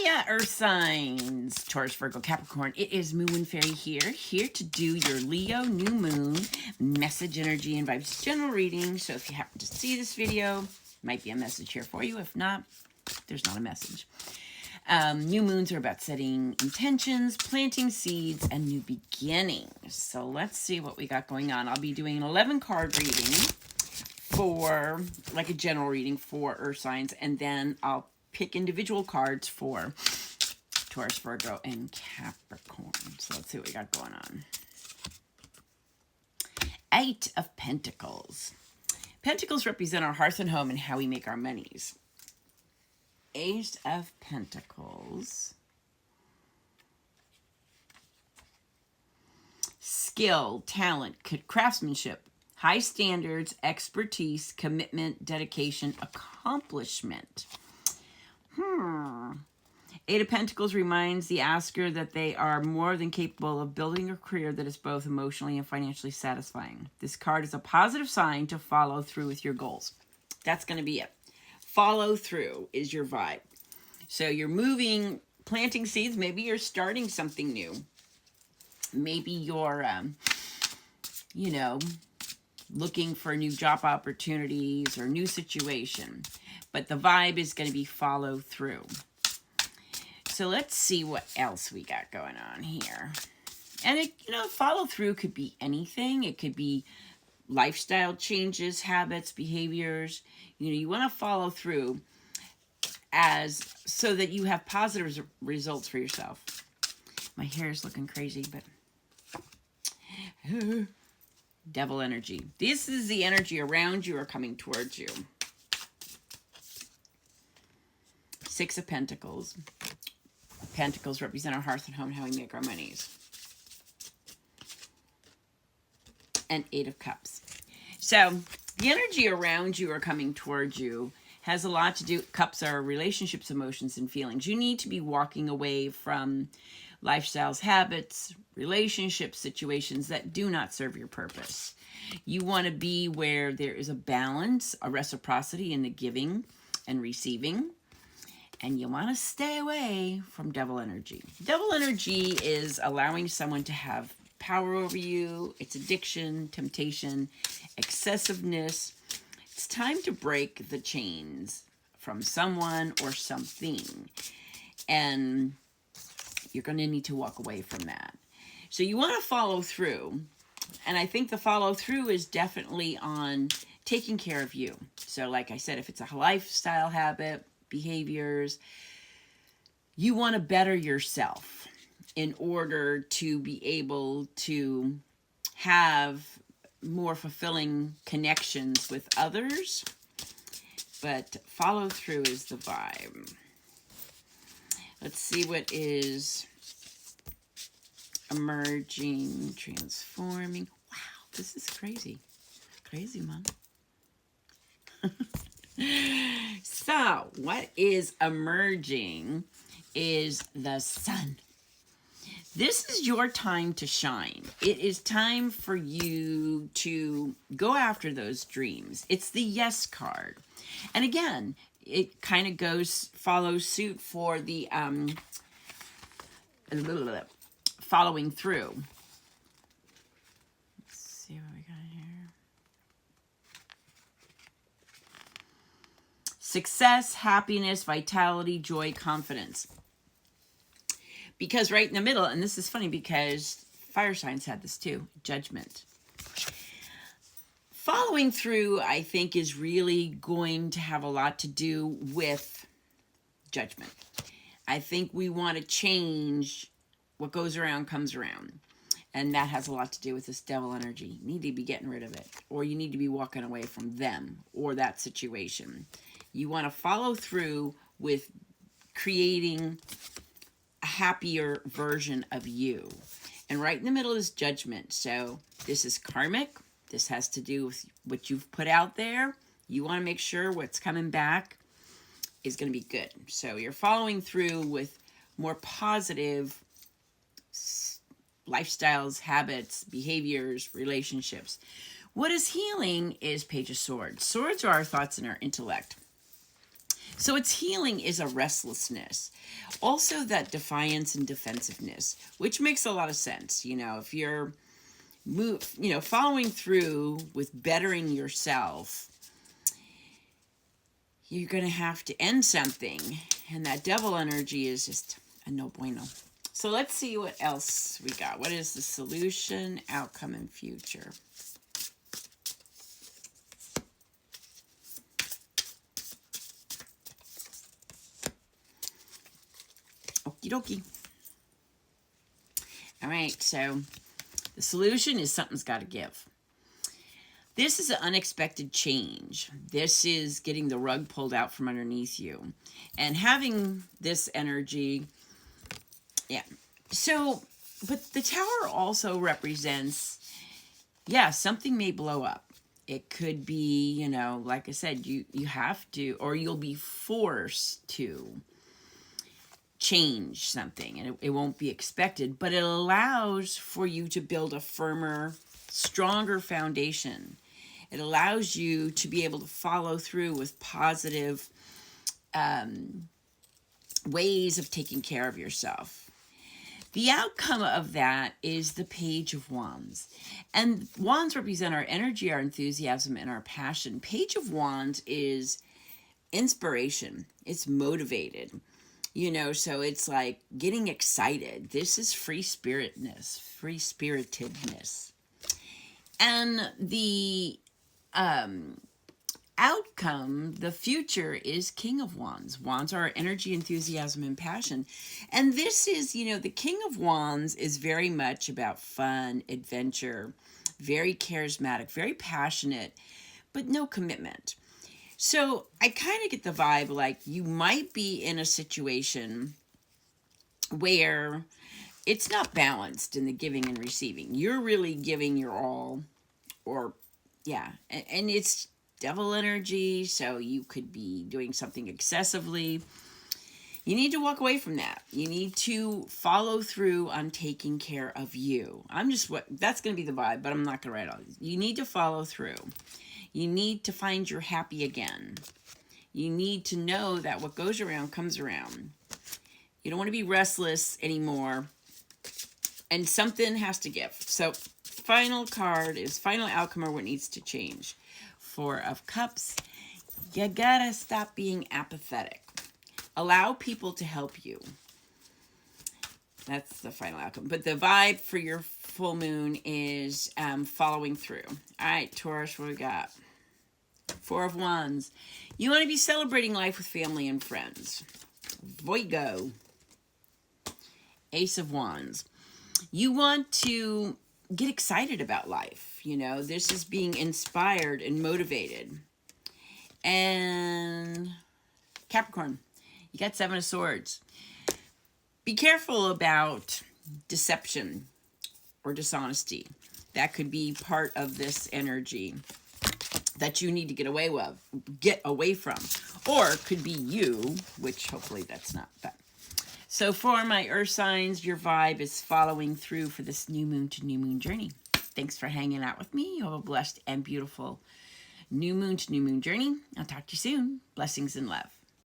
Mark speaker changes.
Speaker 1: Hiya, Earth signs, Taurus, Virgo, Capricorn. It is Moonwind Fairy here to do your Leo new moon message, energy, and vibes general reading. So if you happen to see this video, might be a message here for you. If not, there's not a message. New moons are about setting intentions, planting seeds, and new beginnings. So let's see what we got going on. I'll be doing an 11 card reading for like a general reading for Earth signs, and then I'll pick individual cards for Taurus, Virgo, and Capricorn. So let's see what we got going on. 8 of Pentacles. Pentacles represent our hearth and home and how we make our monies. 8 of Pentacles. Skill, talent, craftsmanship, high standards, expertise, commitment, dedication, accomplishment. 8 of Pentacles reminds the asker that they are more than capable of building a career that is both emotionally and financially satisfying. This card is a positive sign to follow through with your goals. That's going to be it. Follow through is your vibe. So you're moving, planting seeds. Maybe you're starting something new. Maybe you're, looking for new job opportunities or new situation. But the vibe is going to be follow through. So let's see what else we got going on here. And follow through could be anything. It could be lifestyle changes, habits, behaviors. You want to follow through so that you have positive results for yourself. My hair is looking crazy, but devil energy. This is the energy around you or coming towards you. 6 of Pentacles. Pentacles represent our hearth and home and how we make our monies. And 8 of Cups. So the energy around you or coming towards you has a lot to do. Cups are relationships, emotions, and feelings. You need to be walking away from lifestyles, habits, relationships, situations that do not serve your purpose. You want to be where there is a balance, a reciprocity in the giving and receiving. And you want to stay away from devil energy. Devil energy is allowing someone to have power over you. It's addiction, temptation, excessiveness. It's time to break the chains from someone or something. And you're going to need to walk away from that. So you want to follow through. And I think the follow through is definitely on taking care of you. So like I said, if it's a lifestyle habit, behaviors, you want to better yourself in order to be able to have more fulfilling connections with others. But follow through is the vibe. Let's see what is emerging, transforming. Wow, this is crazy. Crazy, Mom. So, what is emerging is the sun. This is your time to shine. It is time for you to go after those dreams. It's the yes card. And again, it kind of follows suit for the following through. Let's see what we got here. Success, happiness, vitality, joy, confidence. Because right in the middle, and this is funny because fire signs had this too, judgment. Following through, I think, is really going to have a lot to do with judgment. I think we want to change what goes around comes around. And that has a lot to do with this devil energy. You need to be getting rid of it. Or you need to be walking away from them or that situation. You want to follow through with creating a happier version of you. And right in the middle is judgment. So this is karmic. This has to do with what you've put out there. You want to make sure what's coming back is going to be good. So you're following through with more positive lifestyles, habits, behaviors, relationships. What is healing is Page of Swords. Swords are our thoughts and our intellect. So its healing is a restlessness. Also that defiance and defensiveness, which makes a lot of sense. You know, if you're following through with bettering yourself, you're going to have to end something. And that devil energy is just a no bueno. So let's see what else we got. What is the solution, outcome, and future? Okie dokie. All right, so the solution is something's got to give. This is an unexpected change. This is getting the rug pulled out from underneath you. And having this energy, yeah. So, but the Tower also represents, yeah, something may blow up. It could be, you know, like I said, you have to, or you'll be forced to change something, and it won't be expected, but it allows for you to build a firmer, stronger foundation. It allows you to be able to follow through with positive ways of taking care of yourself. The outcome of that is the Page of Wands. And Wands represent our energy, our enthusiasm, and our passion. Page of Wands is inspiration. It's motivated. You know, so it's like getting excited. This is free-spiritedness. And the outcome, the future, is King of Wands. Wands are our energy, enthusiasm, and passion. And this is, you know, the King of Wands is very much about fun, adventure, very charismatic, very passionate, but no commitment. So I kind of get the vibe like you might be in a situation where it's not balanced in the giving and receiving. You're really giving your all, or yeah, and it's devil energy, so you could be doing something excessively. You need to walk away from that. You need to follow through on taking care of you. That's going to be the vibe, but I'm not going to write all these. You need to follow through. You need to find your happy again. You need to know that what goes around comes around. You don't want to be restless anymore. And something has to give. So final card is final outcome or what needs to change. Four of Cups. You gotta stop being apathetic. Allow people to help you. That's the final outcome. But the vibe for your full moon is following through. All right, Taurus, what we got? Four of Wands. You want to be celebrating life with family and friends. Virgo. Ace of Wands. You want to get excited about life. You know, this is being inspired and motivated. And Capricorn. You got Seven of Swords. Be careful about deception or dishonesty. That could be part of this energy that you need to get away from. Or it could be you, which hopefully that's not that. So for my earth signs, your vibe is following through for this new moon to new moon journey. Thanks for hanging out with me. You have a blessed and beautiful new moon to new moon journey. I'll talk to you soon. Blessings and love.